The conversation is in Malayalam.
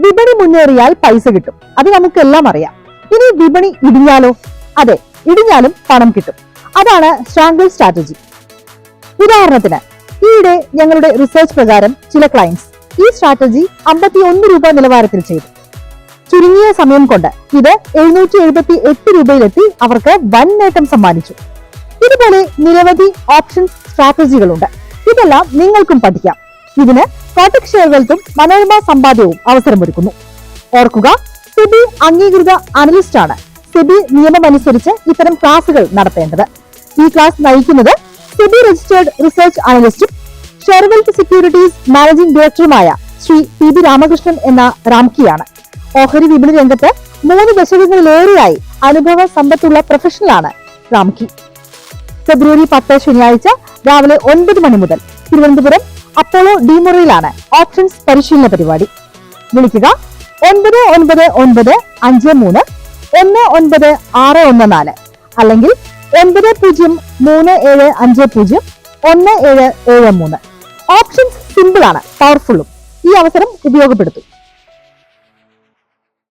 വിപണി മുന്നേറിയാൽ പൈസ കിട്ടും, അത് നമുക്കെല്ലാം അറിയാം. ഇനി വിപണി ഇടിഞ്ഞാലോ? അതെ, ഇടിഞ്ഞാലും പണം കിട്ടും. അതാണ് സ്ട്രാങ്കിൾ സ്ട്രാറ്റജി. ഉദാഹരണത്തിന്, ഈയിടെ ഞങ്ങളുടെ റിസർച്ച് പ്രകാരം ചില ക്ലയൻസ് ഈ സ്ട്രാറ്റജി 51 രൂപ നിലവാരത്തിൽ ചെയ്തു. ചുരുങ്ങിയ സമയം കൊണ്ട് ഇത് 778 രൂപയിലെത്തി അവർക്ക് വൻ നേട്ടം സമ്മാനിച്ചു. ഇതുപോലെ നിരവധി ഓപ്ഷൻസ് സ്ട്രാറ്റജികളുണ്ട്. ഇതെല്ലാം നിങ്ങൾക്കും പഠിക്കാം. ഇതിന് കോട്ടക് ഷെയർവെൽത്തും മനോരമ സമ്പാദ്യവും അവസരമൊരുക്കുന്നു. ഓർക്കുക, സെബി അംഗീകൃത അനലിസ്റ്റ് ആണ് സെബി നിയമമനുസരിച്ച് ഇത്തരം ക്ലാസുകൾ നടത്തേണ്ടത്. ഈ ക്ലാസ് നയിക്കുന്നത് സെബി രജിസ്റ്റേർഡ് റിസർച്ച് അനലിസ്റ്റും ഷെയർവെൽത്ത് സെക്യൂരിറ്റീസ് മാനേജിംഗ് ഡയറക്ടറുമായ ശ്രീ പി രാമകൃഷ്ണൻ എന്ന റാംകിയാണ്. ഓഹരി വിപണി രംഗത്ത് 3 ദശകങ്ങളിലേറെയായി അനുഭവ സമ്പത്തുള്ള പ്രൊഫഷണലാണ് റാംകി. ഫെബ്രുവരി 10 ശനിയാഴ്ച രാവിലെ 9 മണി മുതൽ തിരുവനന്തപുരം അപ്പോളോ ഡിമൊറയിലാണ് ഓപ്ഷൻസ് പരിശീലന പരിപാടി. വിളിക്കുക 9953191614 അല്ലെങ്കിൽ 9037501773. ഓപ്ഷൻസ് സിമ്പിൾ ആണ്, പവർഫുള്ളും. ഈ അവസരം ഉപയോഗപ്പെടുത്തും.